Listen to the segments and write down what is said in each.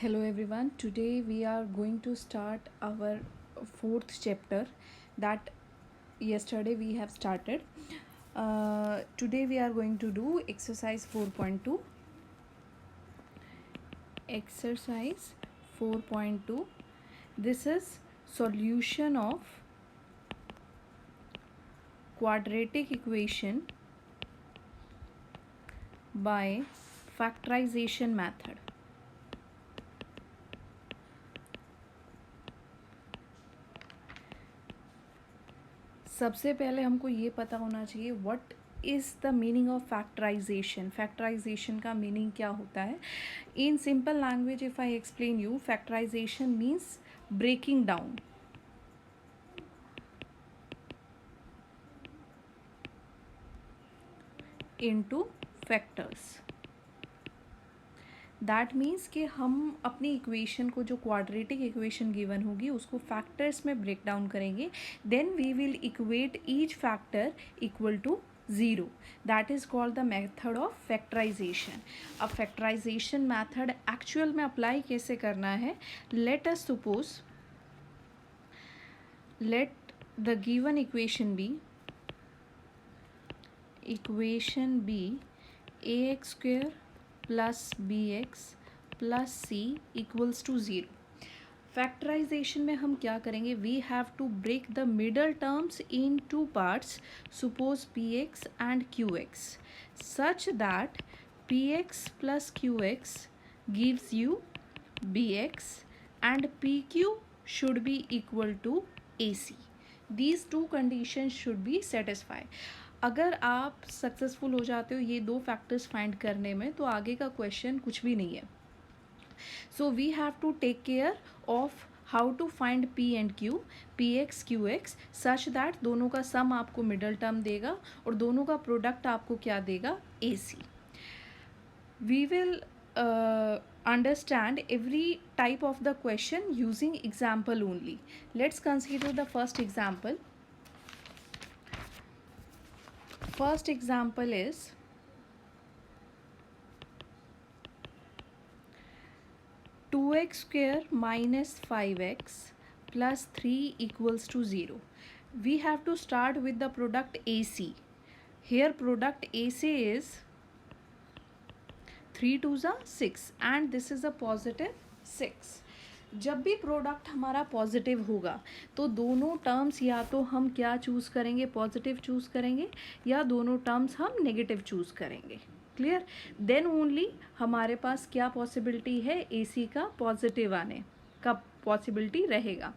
Hello everyone. Today we are going to start our fourth chapter that yesterday we have started. Today we are going to do exercise 4.2. Exercise 4.2. This is solution of quadratic equation by factorization method. सबसे पहले हमको ये पता होना चाहिए what is the meaning of factorization. Factorization का meaning क्या होता है? In simple language if I explain you, factorization means breaking down into factors. That means कि हम अपनी इक्वेशन को, जो क्वाड्रेटिक इक्वेशन गिवन होगी, उसको फैक्टर्स में ब्रेक डाउन करेंगे. Then we will equate each factor equal to zero. That is called the method of factorization. अब फैक्टराइजेशन मेथड एक्चुअल में अप्लाई कैसे करना है? Let us suppose, let the given equation be ax square plus bx plus c equals to 0. फैक्टराइजेशन में हम क्या करेंगे? We have to break the middle terms in two parts, suppose px and qx, such that px plus qx gives you bx and pq should be equal to ac. These two conditions should be satisfied. अगर आप successful हो जाते हो ये दो factors find करने में, तो आगे का क्वेश्चन कुछ भी नहीं है. So we have to take care of how to find P and Q, P X Q X, such that दोनों का सम आपको मिडल टर्म देगा और दोनों का प्रोडक्ट आपको क्या देगा? A C. We will understand every type of the question using example only. Let's consider the first example. First example is 2x square minus 5x plus 3 equals to 0. We have to start with the product AC. Here product AC is 3 2s are 6 and this is a positive 6. जब भी product हमारा positive होगा तो दोनों terms या तो हम क्या चूज़ करेंगे? पॉजिटिव चूज़ करेंगे, या दोनों टर्म्स हम नेगेटिव चूज़ करेंगे. क्लियर? देन ओनली हमारे पास क्या पॉसिबिलिटी है? एसी का पॉजिटिव आने का पॉसिबिलिटी रहेगा.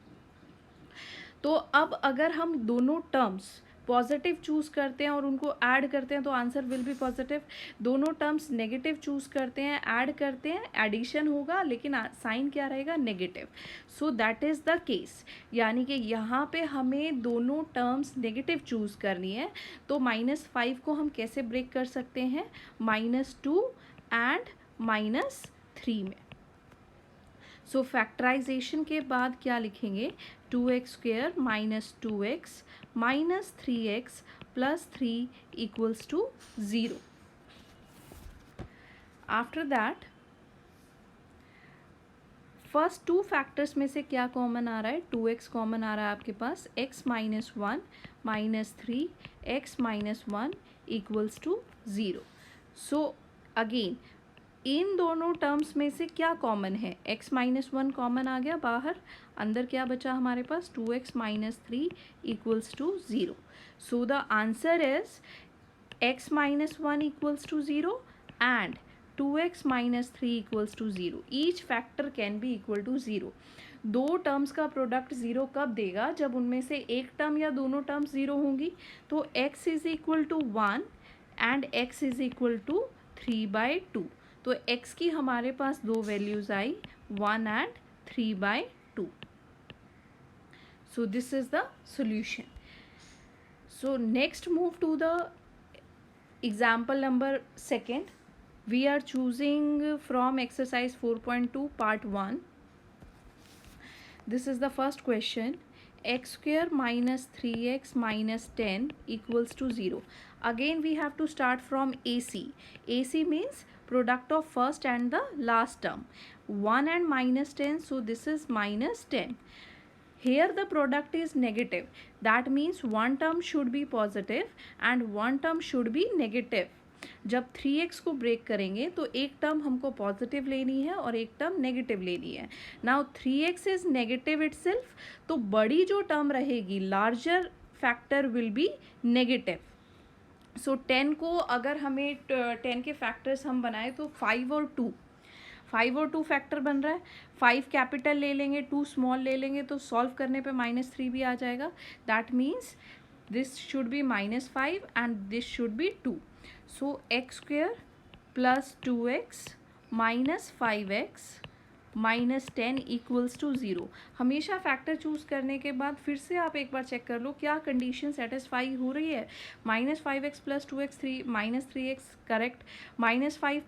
तो अब अगर हम दोनों टर्म्स पॉजिटिव चूज़ करते हैं और उनको ऐड करते हैं तो आंसर विल बी पॉजिटिव. दोनों टर्म्स नेगेटिव चूज़ करते हैं, ऐड करते हैं, एडिशन होगा, लेकिन साइन क्या रहेगा? Negative. So that is the case. यानी कि यहाँ पे हमें दोनों टर्म्स नेगेटिव चूज़ करनी है. तो -5 को हम कैसे ब्रेक कर सकते हैं? -2 एंड -3 में. सो फैक्टराइजेशन के बाद क्या लिखेंगे? 2x square minus 2x minus 3x plus 3 equals to 0. After that first two factors में से क्या कॉमन आ रहा है? 2x कॉमन आ रहा है आपके पास. x minus 1 minus 3 x minus 1 equals to 0. So again इन दोनों टर्म्स में से क्या कॉमन है? x माइनस 1 कॉमन आ गया बाहर. अंदर क्या बचा हमारे पास? 2x minus 3 equals to 0. So the answer is x minus 1 equals to 0 and 2x minus 3 equals to 0. Each factor can be equal to 0. दो टर्म्स का प्रोडक्ट 0 कब देगा? जब उनमें से एक टर्म या दोनों टर्म्स 0 होंगी. तो x is equal to 1 and x is equal to 3/2. तो x की हमारे पास दो वैल्यूज़ आई, 1 and 3/2. So this is the solution. So next move to the example number second. We are choosing from exercise 4.2 part 1. This is the first question. x square minus 3x minus 10 equals to 0. Again we have to start from AC. AC means product of first and the last term. 1 and minus 10, so this is minus 10. Here the product is negative. That means one term should be positive and one term should be negative. जब 3x को break करेंगे तो एक term हमको positive लेनी है और एक टर्म नेगेटिव लेनी है. Now 3x is negative itself, तो बड़ी जो टर्म रहेगी, larger factor will be negative. So 10 को अगर हमें 10 के फैक्टर्स हम बनाए तो 5 और 2 फैक्टर बन रहा है. 5 कैपिटल ले लेंगे, 2 स्मॉल ले लेंगे, तो सॉल्व करने पे -3 भी आ जाएगा. That means this should be -5 and this should be 2. So x square plus 2x minus 5x minus 10 equals to 0. हमेशा फैक्टर चूज करने के बाद फिर से आप एक बार चेक कर लो क्या कंडीशन सेटिस्फाई हो रही है. -5x plus 2x -3x correct. -5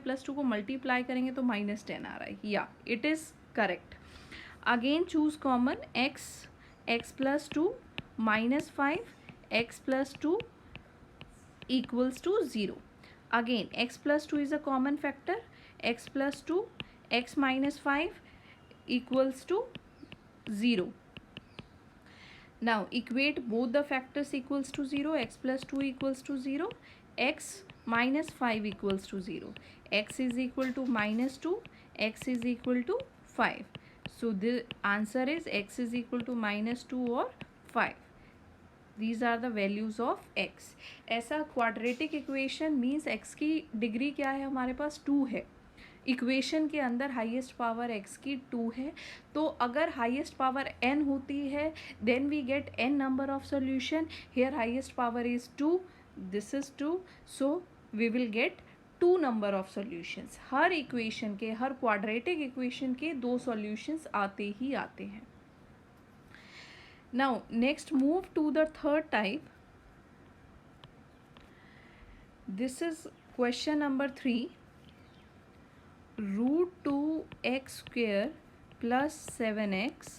plus 2 को मल्टीप्लाई करेंगे तो -10 आ रहा है. या it is correct. Again choose common x plus 2 -5 x plus 2 equals to 0. Again x plus 2 is a common factor. X plus 2 x minus 5 equals to 0. Now equate both the factors equals to 0. X plus 2 equals to 0. X minus 5 equals to 0. X is equal to -2. X is equal to 5. So the answer is x is equal to -2 or 5. These are the values of x. ऐसा quadratic equation means x की degree क्या है, हमारे पास 2 है. Equation के अंदर highest power x की 2 है. तो अगर हाईएस्ट पावर n होती है then we get n number of solution. Here highest power is 2, this is 2, so we will get 2 number of solutions. हर इक्वेशन के, हर क्वाड्रेटिक इक्वेशन के 2 सॉल्यूशंस आते ही आते हैं. Now next move to the third type. This is question number 3. Root 2x square plus 7x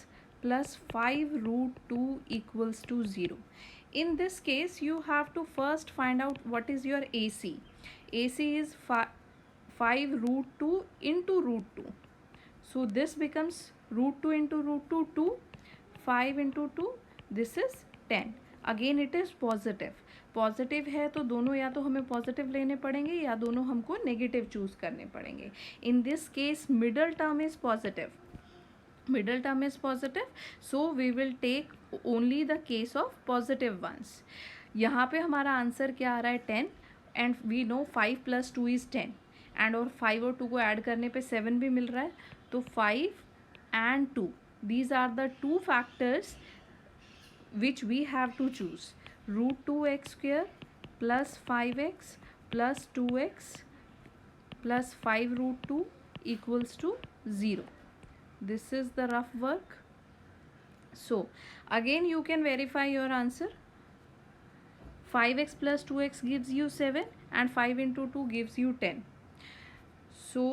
plus 5 root 2 equals to 0. In this case you have to first find out what is your AC. AC is 5 root 2 into root 2. So this becomes root 2 into root 2, 2. 5 into 2, this is 10. Again it is positive है तो दोनों या तो हमें positive लेने पड़ेंगे या दोनों हमको नेगेटिव चूज़ करने पड़ेंगे. In this case middle term is positive, so we will take only the case of positive ones. यहाँ पे हमारा आंसर क्या आ रहा है 10 and we know 5 plus 2 is 10 and और 5 और 2 को ऐड करने पे 7 भी मिल रहा है. तो 5 and 2, these are the 2 factors which we have to choose. Root 2x square plus 5x plus 2x plus 5 root 2 equals to 0. This is the rough work. So again you can verify your answer. 5x plus 2x gives you 7 and 5 into 2 gives you 10. So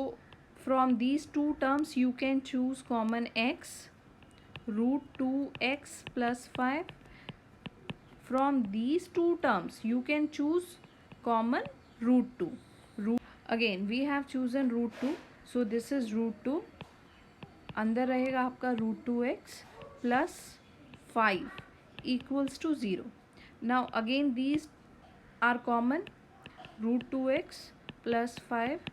from these 2 terms you can choose common x. Root 2x plus 5. From these 2 terms you can choose common root 2. Again we have chosen root 2, so this is root 2. अंदर रहेगा आपका root 2x plus 5 equals to 0. Now again these are common. Root 2x plus 5,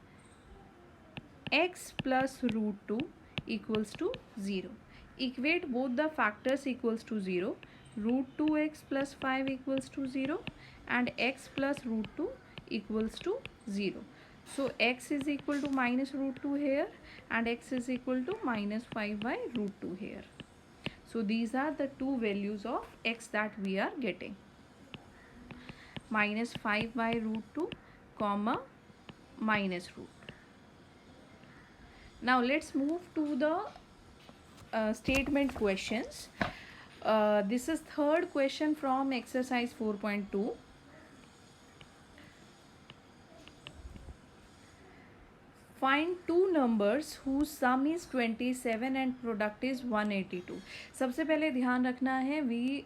x plus root 2 equals to 0. Equate both the factors equals to 0. Root 2x plus 5 equals to 0 and x plus root 2 equals to 0. So x is equal to minus root 2 here and x is equal to minus 5 by root 2 here. So these are the 2 values of x that we are getting. Minus 5 by root 2 comma minus root. Now let's move to the statement questions. This is third question from exercise 4.2. Find two numbers whose sum is 27 and product is 182. सबसे पहले ध्यान रखना है, we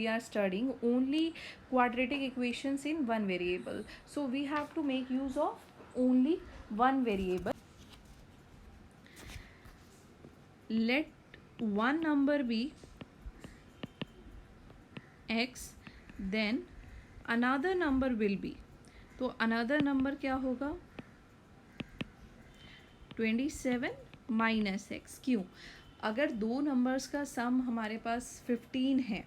are studying only quadratic equations in one variable. So we have to make use of only one variable. Let one number be x, then another number will be. तो another number क्या होगा? 27 minus x. क्यों? अगर दो numbers का सम हमारे पास 15 है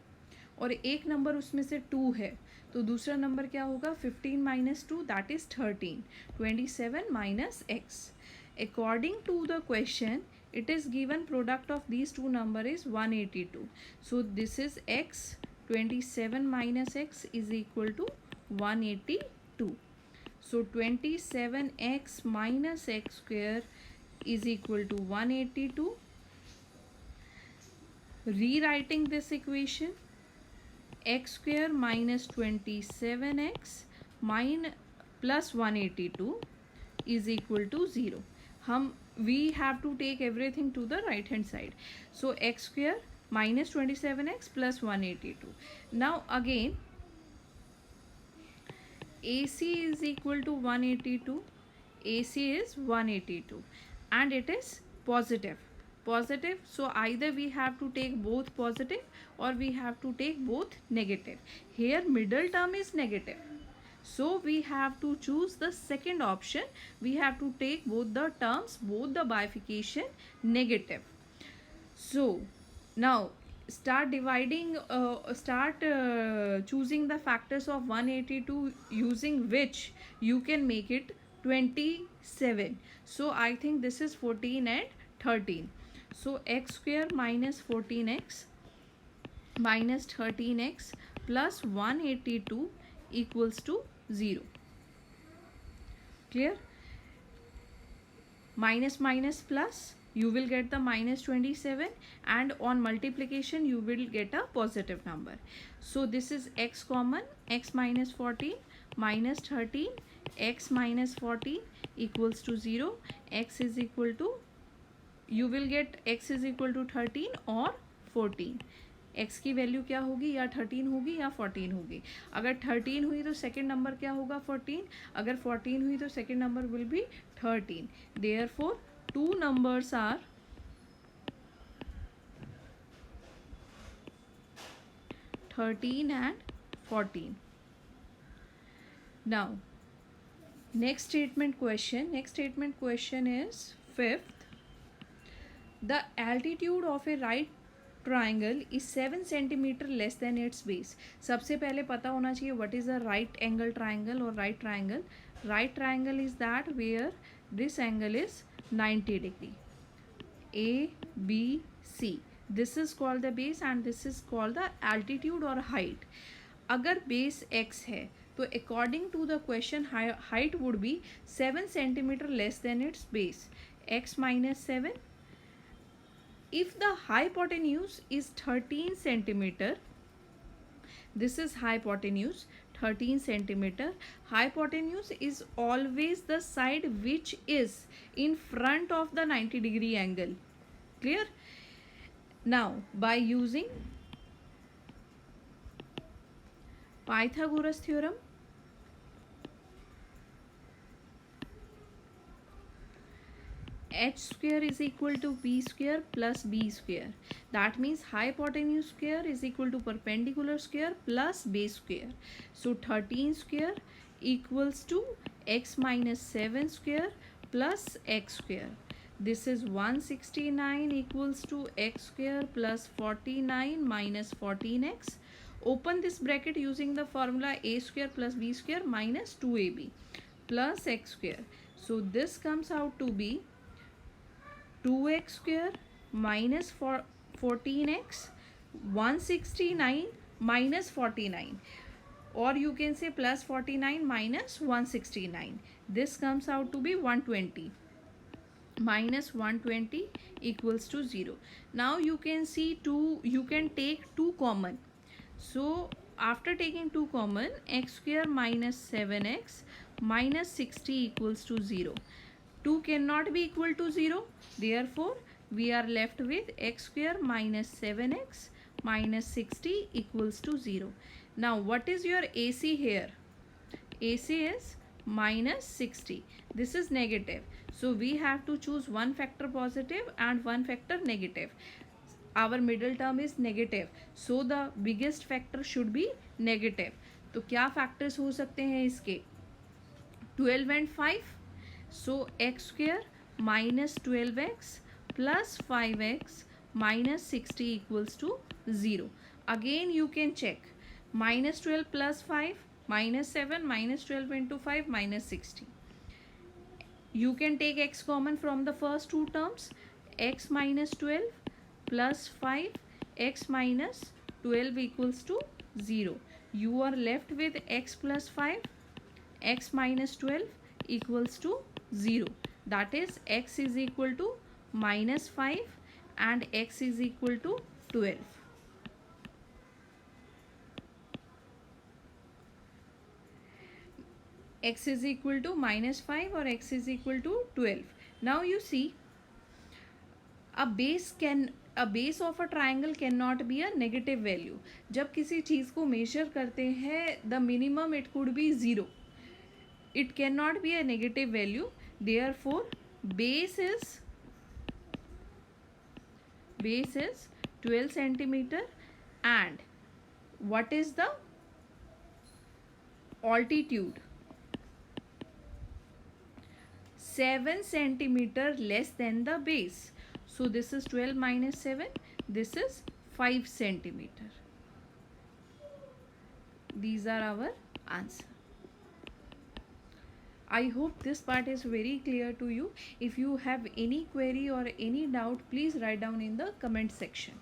और एक नंबर उसमें से 2 है, तो दूसरा नंबर क्या होगा? 15 minus 2, that is 13. 27 minus X. According to the question it is given product of these two number is 182. So this is x. 27 minus x is equal to 182. So 27x minus x square is equal to 182. Rewriting this equation, x square minus 27x plus 182 is equal to 0. We have to take everything to the right hand side. So x square minus 27x plus 182. Now again AC is equal to 182. AC is 182 and it is positive. So either we have to take both positive or we have to take both negative. Here middle term is negative, so we have to choose the second option. We have to take both the terms, both the bifurcation negative. So now start dividing, choosing the factors of 182 using which you can make it 27. So I think this is 14 and 13. So x square minus 14x minus 13x plus 182 equals to 0. Clear? Minus minus plus, you will get the minus 27, and on multiplication you will get a positive number. So this is x common, x minus 14 minus 13, x minus 14 equals to 0. X is equal to, you will get x is equal to 13 or 14. x की value क्या होगी? या 13 होगी या 14 होगी. अगर 13 हुई तो सेकेंड नंबर क्या होगा? 14. अगर 14 हुई तो second number will be 13. Therefore two numbers are 13 and 14. Now next statement question is fifth. The altitude of a right triangle is 7 centimeter less than its base. सबसे पहले पता होना चाहिए what is a right angle triangle or right triangle. Right triangle is that where this angle is 90 degree. A, B, C. This is called the base and this is called the altitude or height. अगर base x है तो according to the question height would be 7 centimeter less than its base. X minus 7. If the hypotenuse is 13 centimeter, this is hypotenuse 13 centimeter. Hypotenuse is always the side which is in front of the 90 degree angle. Clear? Now by using Pythagoras theorem, h square is equal to b square plus b square. That means hypotenuse square is equal to perpendicular square plus base square. So 13 square equals to x minus 7 square plus x square. This is 169 equals to x square plus 49 minus 14x. Open this bracket using the formula a square plus b square minus 2ab plus x square. So this comes out to be 2x square minus 14x, 169 minus 49, or you can say plus 49 minus 169. This comes out to be 120. Minus 120 equals to 0. Now you can see you can take 2 common. So after taking 2 common, x square minus 7x minus 60 equals to 0. 2 cannot be equal to 0, therefore we are left with x square minus 7x minus 60 equals to 0. Now what is your AC here? AC is minus 60. This is negative. So we have to choose one factor positive and one factor negative. Our middle term is negative. So the biggest factor should be negative. तो क्या factors हो सकते हैं इसके? 12 and 5. So x square minus 12x plus 5x minus 60 equals to 0. Again you can check. Minus 12 plus 5 minus 7 minus 12 into 5 minus 60. You can take x common from the first two terms. X minus 12 plus 5 x minus 12 equals to 0. You are left with x plus 5 x minus 12 equals to 0. That is x is equal to minus 5 and x is equal to 12. X is equal to minus 5 or x is equal to 12. Now you see, a base of a triangle cannot be a negative value. जब किसी चीज़ को measure करते हैं, the minimum it could be 0. It cannot be a negative value. Therefore, base is 12 centimeter, and what is the altitude? 7 centimeter less than the base. So this is 12 minus 7. This is 5 centimeter. These are our answer. I hope this part is very clear to you. If you have any query or any doubt, please write down in the comment section.